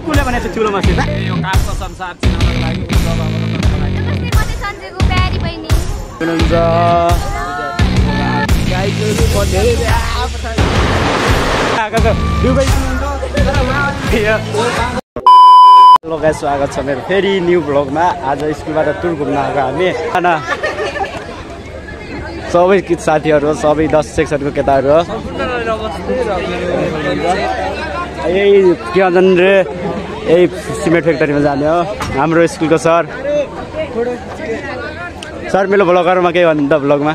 कुले भनेको चुलो मासु यो कामको संसार चिनाउनको लागि उद्योग अवलम्बनको लागि नमस्ते म चाहिँ सञ्जयको प्यारी बहिनी हुनुहुन्छ हेलो गाइस, स्वागत छ मेरो फेरि न्यू ब्लगमा। आज स्कुलबाट टुर घुम्न आएको हामी सबै साथीहरू, सबै 10 सेक्सनको केटाहरू हो। यही के भन्छन् रे, यही सिमेन्ट फ्याक्ट्रीमा जाने हो हाम्रो स्कुलको सर। सर मेरो ब्लगरमा के भन्नु त ब्लगमा?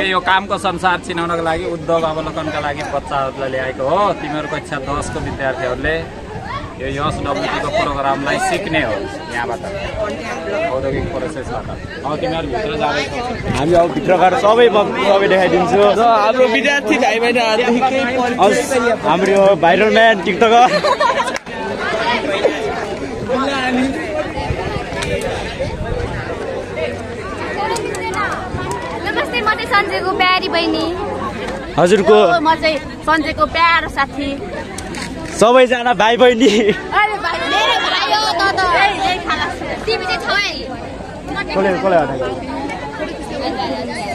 यो कामको संसार चिनाउनको लागि उद्योग अवलोकनका लागि बच्चाहरूलाई ल्याएको हो। तिमीहरूको इच्छा 10 को विद्यार्थीहरूले यो एसडब्ल्युटीको प्रोग्रामलाई सिक्ने हो यहाँबाट, औद्योगिक प्रोसेसबाट। तिमीहरू भित्र जाँदैछौ, हामी अब भित्र गएर सबै देखाइदिन्छु। हाम्रो विद्यार्थी भाइ बहिनीहरूदेखि हाम्रो भाइरल म्यान टिकटकर नमस्ते म चाहिँ सञ्जयको प्यारी बहिनी। हजुरको म चाहिँ सञ्जयको प्यारो साथी। सबैजना भाइ बहिनी।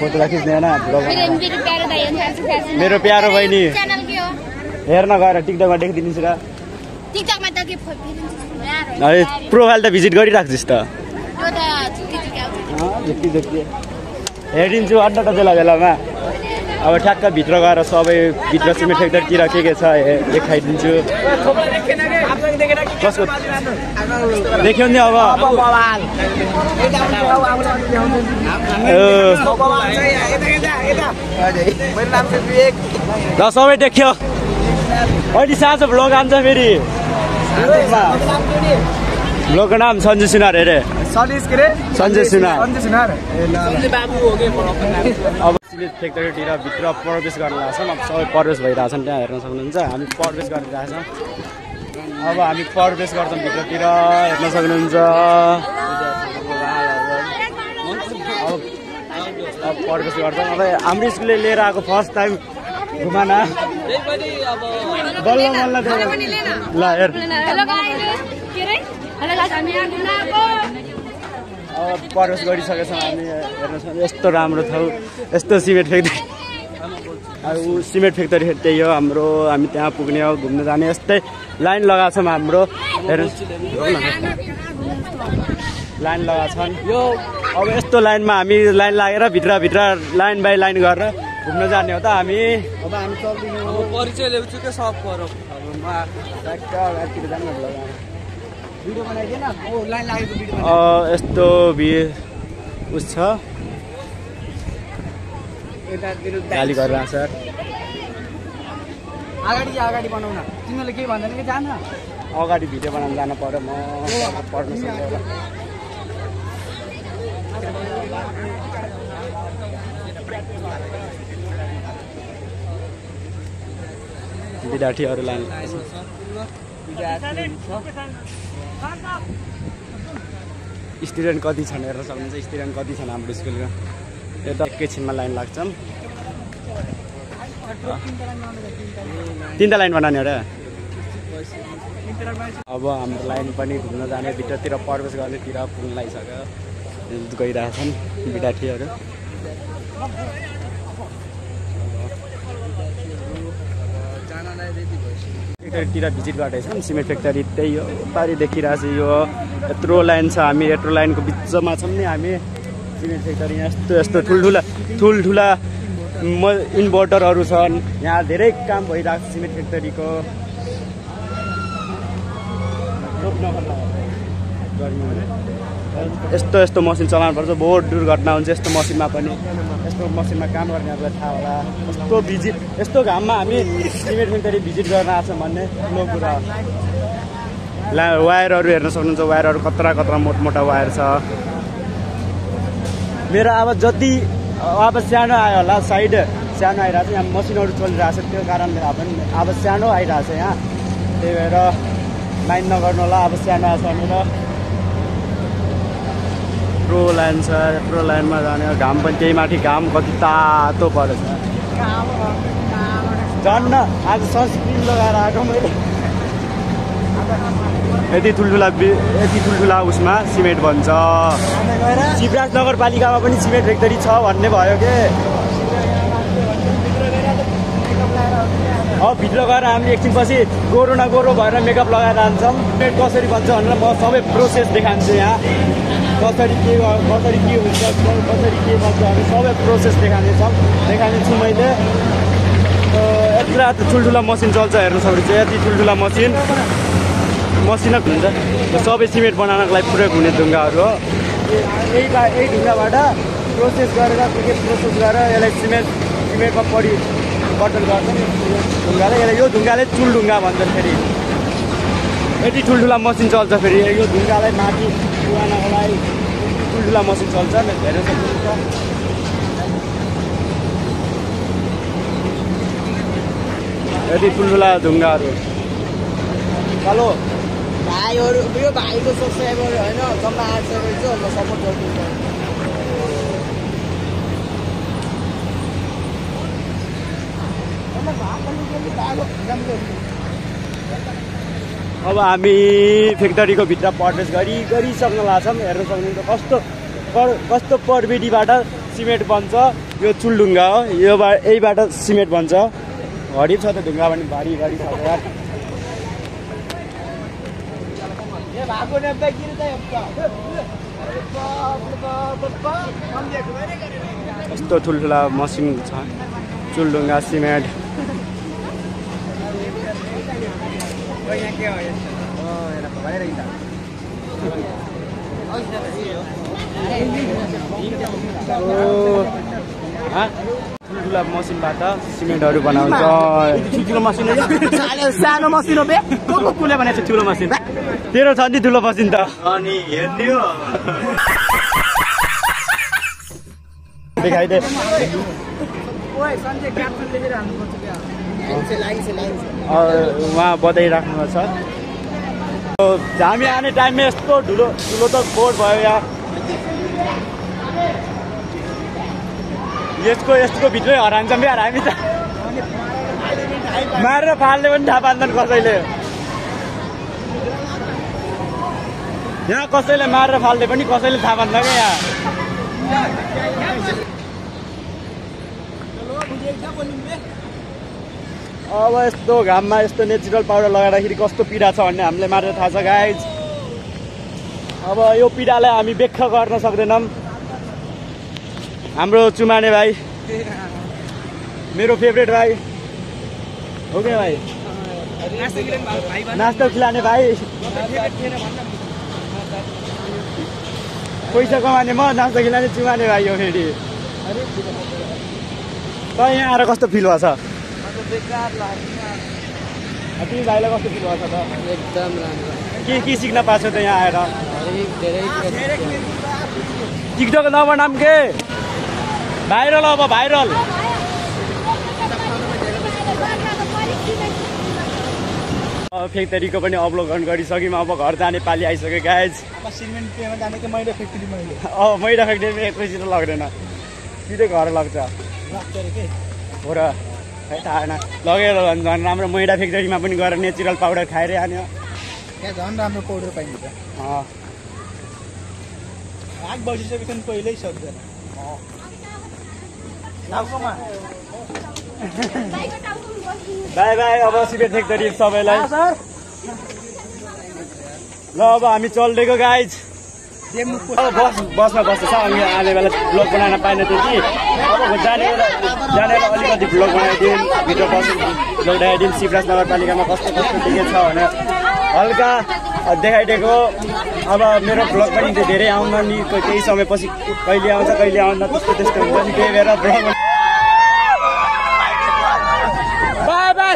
फोटो खिच्ने होइन मेरो प्यारो बहिनी। हेर्न गएर टिकटकमा देखिदिनुहोस् र। प्रोफाइल त भिजिट गरिराख्छस् त। हेरिदिन्छु अन्त बेला बेलामा। अब ठ्याक्क भित्र गएर सबै भित्र सिमेन्ट फ्याक्ट्रीतिर के छ देखाइदिन्छु। कसको देख्यो नि अब ल सबै देख्यो। अहिले साँझ भ्लग आउँछ फेरि। भ्लगको नाम सञ्जय सुनार अरे। सञ्जय सुनार। अब सिमेन्ट फ्याक्ट्रीतिर भित्र प्रवेश गर्न लाग्छौँ। अब सबै प्रवेश भइरहेछन्, त्यहाँ हेर्न सक्नुहुन्छ। हामी प्रवेश गरिरहेछौँ। अब हामी प्रवेश गर्छौँ भित्रतिर, हेर्न सक्नुहुन्छ। अब प्रवेश गर्छौँ। अब हाम्रो स्कुलले लिएर आएको फर्स्ट टाइम घुमाना बल्ल बल्ल ल हेर। अब प्रवेश गरिसकेछौँ हामी, हेर्न सक्नुहुन्छ। यस्तो राम्रो ठाउँ, यस्तो सिमेन्ट फ्याक्ट्री। अब सिमेन्ट फ्याक्ट्री त्यही हो हाम्रो। हामी त्यहाँ पुग्ने हो, घुम्न जाने। यस्तै लाइन लगाएको छौँ हाम्रो। हेर्नु लाइन लगाएको छन् यो। अब यस्तो लाइनमा हामी लाइन लागेर भित्र लाइन बाई लाइन गरेर घुम्न जाने हो त हामी। अब हामी परिचय ल्याउँछु के सब गरौँ। भिडियो बनाइदिएन लाइन लागेको भिडियो। यस्तो उस छ, गाली गरिरहेको छ। अगाडि बनाउन तिमीले के भन्दैन कि जान अगाडि भिडियो बनाउन जानु पर्यो। म पढ्नु सक्दैन। विद्यार्थीहरू लाइन स्टुडेन्ट कति छन् हेर्न सक्नुहुन्छ। स्टुडेन्ट कति छन् हाम्रो स्कुलको। यो त एकैछिनमा लाइन लाग्छौँ। 3टा लाइन बनाउने अरे। अब हाम्रो लाइन पनि घुम्न जाने, भित्रतिर प्रवेश गर्नेतिर पुग्न लागिसक्यो, गइरहेछन् विद्यार्थीहरू। फ्याक्ट्रीतिर भिजिट गर्दैछौँ। सिमेन्ट फ्याक्ट्री त्यही हो, पारि देखिरहेको छ। यो यत्रो लाइन छ, हामी यत्रो लाइनको बिचमा छौँ नि हामी। सिमेन्ट फ्याक्ट्री यस्तो ठुल्ठुला इन्भर्टरहरू छन्। यहाँ धेरै काम भइरहेको छ सिमेन्ट फ्याक्ट्रीको। यस्तो मसिन चलाउनु पर्छ, बहुत दुर्घटना हुन्छ यस्तो मसिनमा पनि। यस्तो मसिनमा काम गर्नेहरूलाई थाहा होला। यस्तो घाममा हामी सिमेन्ट फ्याक्ट्री भिजिट गर्न आएको भन्ने ठुलो कुरा। वायरहरू हेर्न सक्नुहुन्छ। वायरहरू कत्रा मोटा वायर छ। मेरो आवाज जति आवाज सानो आयो होला, साइड सानो आइरहेको छ। यहाँ मसिनहरू चलिरहेको छ, त्यो कारणले आवाज सानो आइरहेको छ यहाँ। त्यही भएर लाइन नगर्नु होला, आवाज सानो आएको छ भनेर। प्रो लाइन छ, प्रो लाइनमा जाने। घाम पनि त्यही माथि, घाम कति तातो परेछ। झन् आज सनस्क्रिन लगाएर आएको मैले। यति ठुल्ठुला उसमा सिमेन्ट बन्छ। शिवराज नगरपालिकामा पनि सिमेन्ट फ्याक्ट्री छ भन्ने भयो के। अब भित्र गएर हामीले एकछिनपछि गोरो भएर मेकअप लगाएर जान्छौँ। सिमेन्ट कसरी बन्छ भनेर म सबै प्रोसेस देखाउँछु यहाँ। कसरी के हुन्छ कसरी के बन्छ भने सबै प्रोसेस देखानेछु मैले। यत्रा ठुल्ठुला मसिन चल्छ हेर्नु सक्नुहुन्छ। यति ठुल्ठुला मसिन हुन्छ सबै सिमेन्ट बनाउनको लागि प्रयोग हुने ढुङ्गाहरू हो। यही ढुङ्गाबाट प्रोसेस गरेर यसलाई सिमेन्टमा बटल गर्छन् ढुङ्गाले। यो ढुङ्गाले चुल ढुङ्गा भन्छन्। फेरि यति ठुल्ठुला मसिन चल्छ। फेरि यो ढुङ्गालाई माथि उडाउनको लागि ठुल्ठुला मसिन चल्छ हेर्न सक्नुहुन्छ। यति ठुल्ठुला ढुङ्गाहरू चलो भाइहरू यो भाइको सब्सक्राइबर होइन जम्मा 8 सब्सक्राइबर छ। म सपोर्ट गर्छु। अब हामी फ्याक्ट्रीको भित्र प्रवेश गरिसक्न लाग्छौँ। हेर्न सक्नुहुन्छ कस्तो प्रविधिबाट सिमेन्ट बन्छ। यो चुल ढुङ्गा हो। यहीबाट सिमेन्ट बन्छ। घडी छ त ढुङ्गा पनि भारी छ यार। कस्तो ठुल्ठुला मसिन छ। चुल ढुङ्गा सिमेन्ट ठुल्ठुला मसिनबाट सिमेन्टहरू बनाउँछ। ठुलो मसिन सानो मसिन हो बे कसले भनेको छ ठुलो मसिन? तेरो छ नि ठुलो मसिन त। अनि हेर्ने हो देखाइदे। उहाँ बधाइराख्नुपर्छ। हामी आने टाइममा यस्तो ठुलो त बोर्ड भयो यहाँ। यस्तो भित्रै हरान्छौँ यार हामी त। मारेर फाल्ने पनि थाहा पाउँदैन कसैले। यहाँ कसैले मारेर फाल्ने पनि कसैले थाहा पाउँदैन क्या यहाँ। अब यस्तो घाममा यस्तो नेचुरल पाउडर लगाउँदाखेरि कस्तो पीडा छ भन्ने हामीले मारेर थाहा छ गाइज। अब यो पीडालाई हामी व्याख्या गर्न सक्दैनौँ। हाम्रो चुमाने भाइ मेरो फेभरेट भाइ हो क्या भाइ? नास्ता खिलाने भाइ। पैसा कमाने म, नास्ता खिलाने चुमाने भाइ हो फेरि। त यहाँ आएर कस्तो फिल भएको छ? तिमी भाइलाई कस्तो फिल भएको छ त? एकदम राम्रो। के सिक्न पाएको छ त यहाँ आएर? टिकटक नबनाम के भाइरल। अब भाइरल फ्याक्ट्रीको पनि अवलोकन गरिसक्यौँ। अब घर जाने पाली आइसक्यो गाइज। मैदा फ्याक्ट्रीमा एकैचोटि लाग्दैन, सिधै घर लाग्छ हो र। खै थाहा छैन लगेर झन् राम्रो। मैदा फ्याक्ट्रीमा पनि गएर नेचुरल पाउडर खाएर आयो। यहाँ झन् राम्रो पाउडर पाइन्छ। आग बसिसकेपछि पहिल्यै सक्दैन। By by. अब सिमेन्ट फ्याक्ट्री सबैलाई ल। अब हामी चल्देको गाइज। अब बसमा बस्छ आने बेला भ्लग बनाउन पाएन त्यति। अब जाने बेला अलिकति भ्लग बनाइदिउँ। भित्र बस्नु भ्लग देखाइदिउँ। शिवराज नगरपालिकामा कस्तो टिकट छ भनेर हल्का देखाइदिएको। अब मेरो भ्लग पनि धेरै आउन नि केही समयपछि कहिले आउँछ कहिले आउँदैन त्यस्तो हुन्छ नि। त्यही भएर भ्लग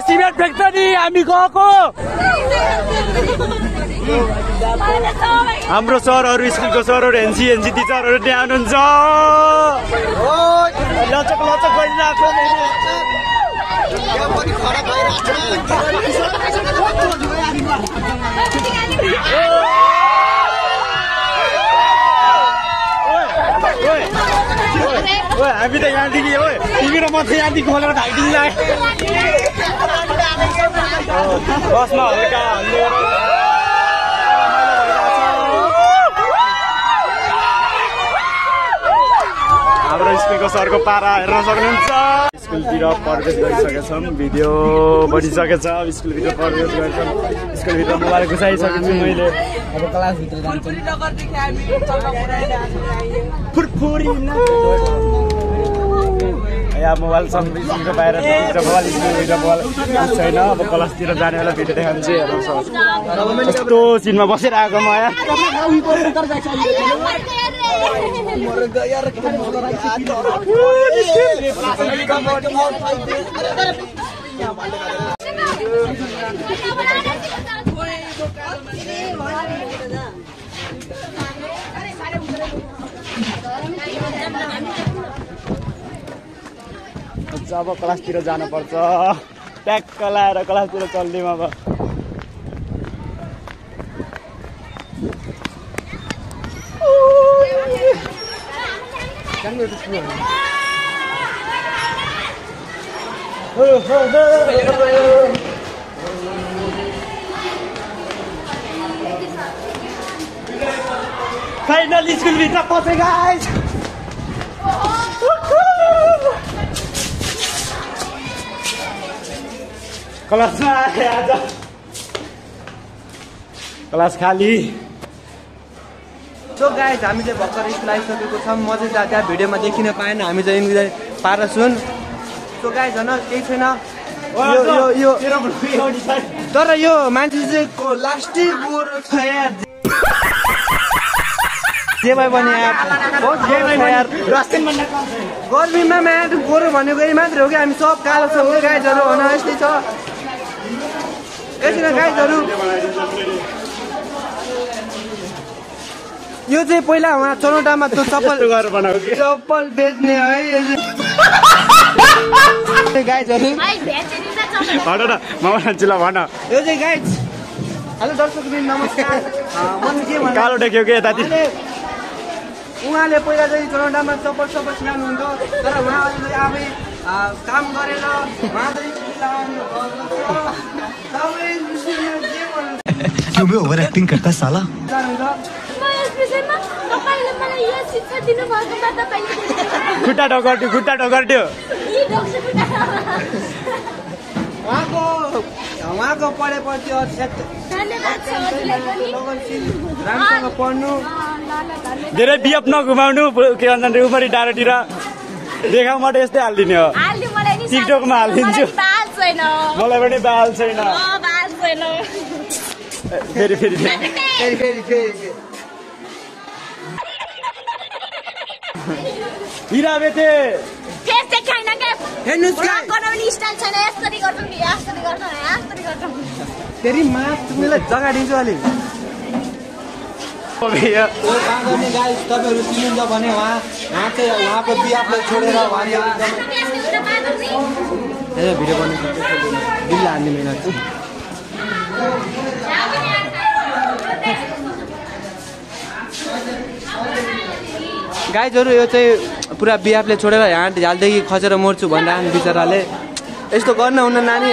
सिमेन्ट फ्याक्ट्री हामी गएको। हाम्रो सरहरू स्कुलको सरहरू एनसी टिचरहरू त्यहाँ हुनुहुन्छ। लचक गरिरहेको हामी त यहाँदेखि तिमी र म चाहिँ यहाँदेखि खोलेर खाइदिन्छ। बसमा हल्का स्कुलको सरको पारा हेर्न सक्नुहुन्छ। स्कुलतिर प्रवेश गरिसकेका छौँ, भिडियो बनिसकेको छ। अब स्कुलभित्र प्रवेश गर्छौँ, स्कुलभित्र मोबाइल घुसाइसकेको छु मैले। अब क्लासभित्र जान्छौँ। यहाँ मोबाइल स्कुलको बाहिर मोबाइल स्कुलभित्र मोबाइल छैन। अब क्लासतिर जाने बेला भिडियो देखाउँछु हेर्नु। यस्तो सिनमा बसेर आएको म यहाँ। जब क्लासतिर जानुपर्छ ट्याक्क लाएर क्लासतिर चल्दिउँ अब। फाइनली स्कुलभित्र पसे गाइस। क्लासमा आए आज, क्लास खाली। सो गाइज हामीले भर्खर स्कुल आइसकेको छौँ। म चाहिँ त्यहाँ भिडियोमा देखिन पाएन, हामी चाहिँ पारा सुन। सो गाइज होइन केही छैन यो तर यो मान्छे चाहिँ लास्टै गोरो छ यार। जे भए पनि यार गर्मीमा म्याट गोरो भनेको यही मात्रै हो कि हामी सब कालो छौँ गाइजहरू होइन। यस्तै छ एकछिन गाइजहरू। यो चाहिँ पहिला उहाँ चौरौटामा त्यो चप्पल बेच्ने है गाइजहरू। यो चाहिँ गाइज। हेलो दर्शकबिन नमस्कार। कालो देख्यो कि यता उहाँले पहिला चाहिँ चौरौटामा चप्पल सिलाउनुहुन्थ्यो, तर उहाँ अहिले आफै काम गरेर उहाँ क्यों बे ओवर एक्टिंग करता है साला। खुट्टा ढोकर्ट्यो उहाँको पढेपछि राम्रोसँग पढ्नु। धेरै बिएफ नघुमाउनु के भन्छ उमरी डाँडोतिर देखाउ मात्रै यस्तै हालिदिने हो। टिकटकमा हालिदिन्छु। मलाई पनि बाल छैन। फेरि हिरा बेथे फेरि मासुलाई जग्गा दिन्छु अलिक। तपाईँहरू चिनिन्छ भने उहाँको बिहालाई छोडेर भिडियो बनाउनु बिल्ला हान्ने मिहिनेत। गाइजहरू यो चाहिँ पुरा बिहाफले छोडेर झ्यालदेखि खसेर मर्छु भनिरहनु बिचराले। यस्तो गर्न हुन्न नानी।